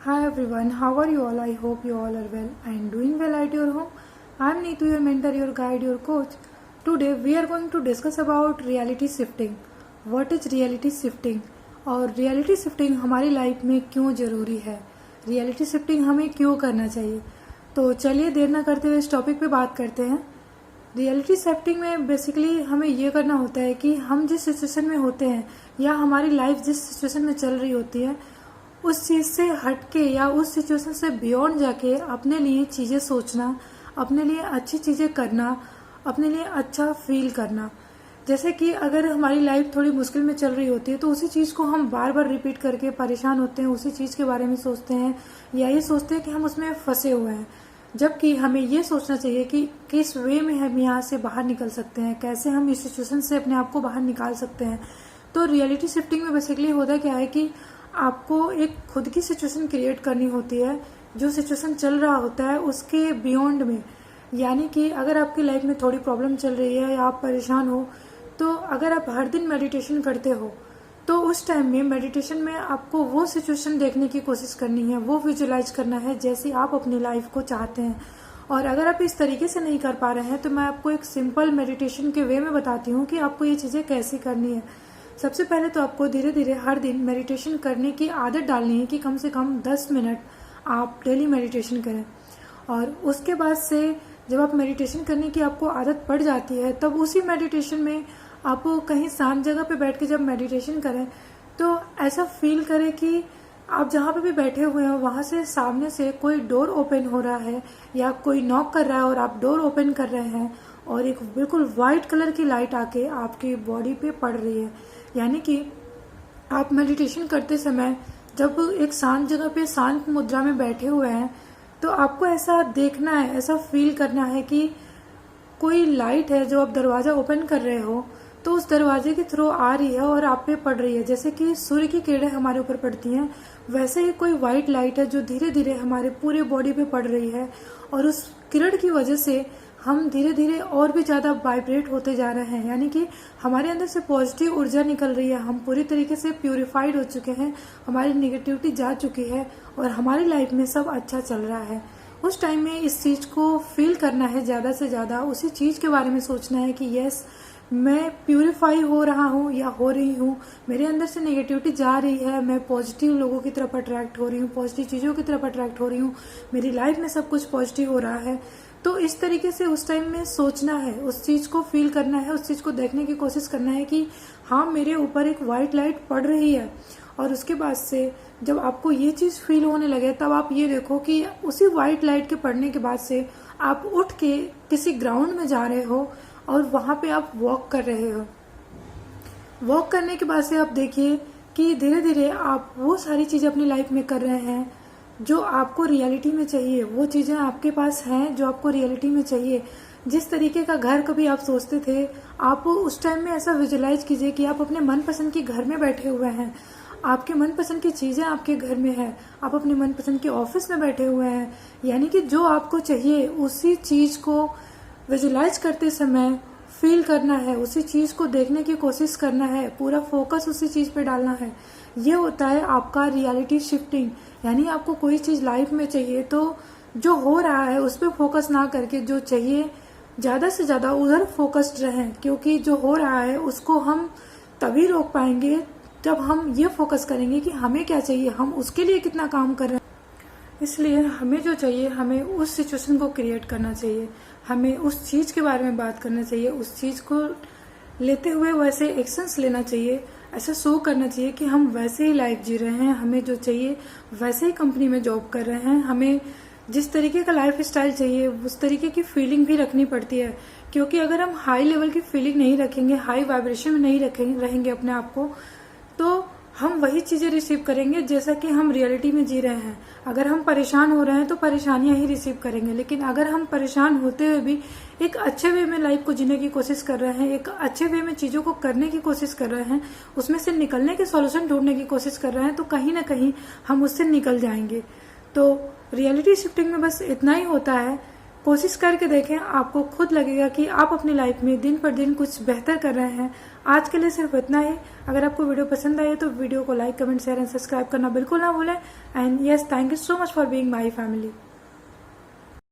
Hi everyone, how are you all? I hope you all are well and doing well at your home. I am Neetu, your mentor, your guide, your coach. Today we are going to discuss about reality shifting. What is reality shifting? और reality shifting हमारी life में क्यों ज़रूरी है? reality shifting हमें क्यों करना चाहिए? तो चलिए देर ना करते हुए इस टॉपिक पे बात करते हैं। रियलिटी शिफ्टिंग में बेसिकली हमें ये करना होता है कि हम जिस सिचुएशन में होते हैं या हमारी लाइफ जिस सिचुएशन में चल रही होती है उस चीज़ से हटके या उस सिचुएशन से बियॉन्ड जाके अपने लिए चीज़ें सोचना, अपने लिए अच्छी चीज़ें करना, अपने लिए अच्छा फील करना। जैसे कि अगर हमारी लाइफ थोड़ी मुश्किल में चल रही होती है तो उसी चीज़ को हम बार बार रिपीट करके परेशान होते हैं, उसी चीज़ के बारे में सोचते हैं या ये सोचते हैं कि हम उसमें फंसे हुए हैं। जबकि हमें ये सोचना चाहिए कि किस वे में हम यहाँ से बाहर निकल सकते हैं, कैसे हम इस सिचुएशन से अपने आप को बाहर निकाल सकते हैं। तो रियलिटी शिफ्टिंग में बेसिकली होता क्या है कि आपको एक खुद की सिचुएशन क्रिएट करनी होती है, जो सिचुएशन चल रहा होता है उसके बियॉन्ड में। यानी कि अगर आपकी लाइफ में थोड़ी प्रॉब्लम चल रही है या आप परेशान हो, तो अगर आप हर दिन मेडिटेशन करते हो तो उस टाइम में मेडिटेशन में आपको वो सिचुएशन देखने की कोशिश करनी है, वो विजुलाइज करना है जैसे आप अपनी लाइफ को चाहते हैं। और अगर आप इस तरीके से नहीं कर पा रहे हैं तो मैं आपको एक सिंपल मेडिटेशन के वे में बताती हूँ कि आपको ये चीज़ें कैसे करनी है। सबसे पहले तो आपको धीरे धीरे हर दिन मेडिटेशन करने की आदत डालनी है कि कम से कम 10 मिनट आप डेली मेडिटेशन करें। और उसके बाद से जब आप मेडिटेशन करने की आपको आदत पड़ जाती है तब उसी मेडिटेशन में आप कहीं शांत जगह पे बैठ के जब मेडिटेशन करें तो ऐसा फील करें कि आप जहाँ पे भी बैठे हुए हो वहाँ से सामने से कोई डोर ओपन हो रहा है या कोई नॉक कर रहा है और आप डोर ओपन कर रहे हैं और एक बिल्कुल वाइट कलर की लाइट आके आपकी बॉडी पे पड़ रही है। यानी कि आप मेडिटेशन करते समय जब एक शांत जगह पे शांत मुद्रा में बैठे हुए हैं तो आपको ऐसा देखना है, ऐसा फील करना है कि कोई लाइट है जो आप दरवाजा ओपन कर रहे हो तो उस दरवाजे के थ्रू आ रही है और आप पे पड़ रही है। जैसे कि सूर्य की किरणें हमारे ऊपर पड़ती हैं वैसे ही कोई वाइट लाइट है जो धीरे धीरे हमारे पूरे बॉडी पे पड़ रही है और उस किरण की वजह से हम धीरे धीरे और भी ज़्यादा वाइब्रेट होते जा रहे हैं। यानी कि हमारे अंदर से पॉजिटिव ऊर्जा निकल रही है, हम पूरी तरीके से प्यूरिफाइड हो चुके हैं, हमारी नेगेटिविटी जा चुकी है और हमारी लाइफ में सब अच्छा चल रहा है। उस टाइम में इस चीज़ को फील करना है, ज़्यादा से ज़्यादा उसी चीज़ के बारे में सोचना है कि यस मैं प्यूरिफाई हो रहा हूँ या हो रही हूँ, मेरे अंदर से नेगेटिविटी जा रही है, मैं पॉजिटिव लोगों की तरफ अट्रैक्ट हो रही हूँ, पॉजिटिव चीज़ों की तरफ अट्रैक्ट हो रही हूँ, मेरी लाइफ में सब कुछ पॉजिटिव हो रहा है। तो इस तरीके से उस टाइम में सोचना है, उस चीज़ को फील करना है, उस चीज़ को देखने की कोशिश करना है कि हाँ मेरे ऊपर एक वाइट लाइट पड़ रही है। और उसके बाद से जब आपको ये चीज़ फील होने लगे तब आप ये देखो कि उसी वाइट लाइट के पड़ने के बाद से आप उठ के किसी ग्राउंड में जा रहे हो और वहाँ पे आप वॉक कर रहे हो। वॉक करने के बाद से आप देखिए कि धीरे धीरे आप वो सारी चीज़ें अपनी लाइफ में कर रहे हैं जो आपको रियलिटी में चाहिए, वो चीज़ें आपके पास हैं जो आपको रियलिटी में चाहिए। जिस तरीके का घर कभी आप सोचते थे, आप उस टाइम में ऐसा विजुलाइज कीजिए कि आप अपने मनपसंद के घर में बैठे हुए हैं, आपके मनपसंद की चीज़ें आपके घर में है, आप अपने मनपसंद के ऑफिस में बैठे हुए हैं। यानी कि जो आपको चाहिए उसी चीज़ को विजुलाइज करते समय फील करना है, उसी चीज़ को देखने की कोशिश करना है, पूरा फोकस उसी चीज़ पे डालना है। ये होता है आपका रियलिटी शिफ्टिंग। यानी आपको कोई चीज़ लाइफ में चाहिए तो जो हो रहा है उस पर फोकस ना करके जो चाहिए ज़्यादा से ज़्यादा उधर फोकस्ड रहें, क्योंकि जो हो रहा है उसको हम तभी रोक पाएंगे जब हम ये फोकस करेंगे कि हमें क्या चाहिए, हम उसके लिए कितना काम कर रहे हैं। इसलिए हमें जो चाहिए हमें उस सिचुएशन को क्रिएट करना चाहिए, हमें उस चीज़ के बारे में बात करना चाहिए, उस चीज़ को लेते हुए वैसे एक्शंस लेना चाहिए, ऐसा शो करना चाहिए कि हम वैसे ही लाइफ जी रहे हैं, हमें जो चाहिए वैसे ही कंपनी में जॉब कर रहे हैं, हमें जिस तरीके का लाइफ स्टाइल चाहिए उस तरीके की फीलिंग भी रखनी पड़ती है। क्योंकि अगर हम हाई लेवल की फीलिंग नहीं रखेंगे, हाई वाइब्रेशन में नहीं रहेंगे अपने आप को, तो हम वही चीज़ें रिसीव करेंगे जैसा कि हम रियलिटी में जी रहे हैं। अगर हम परेशान हो रहे हैं तो परेशानियां ही रिसीव करेंगे, लेकिन अगर हम परेशान होते हुए भी एक अच्छे वे में लाइफ को जीने की कोशिश कर रहे हैं, एक अच्छे वे में चीज़ों को करने की कोशिश कर रहे हैं, उसमें से निकलने के सॉल्यूशन ढूंढने की कोशिश कर रहे हैं, तो कहीं ना कहीं हम उससे निकल जाएंगे। तो रियलिटी शिफ्टिंग में बस इतना ही होता है कोशिश करके देखें, आपको खुद लगेगा कि आप अपनी लाइफ में दिन पर दिन कुछ बेहतर कर रहे हैं। आज के लिए सिर्फ इतना ही। अगर आपको वीडियो पसंद आई तो वीडियो को like, comment, share and subscribe करना बिल्कुल ना भूलें। And yes, thank you so much for being my family.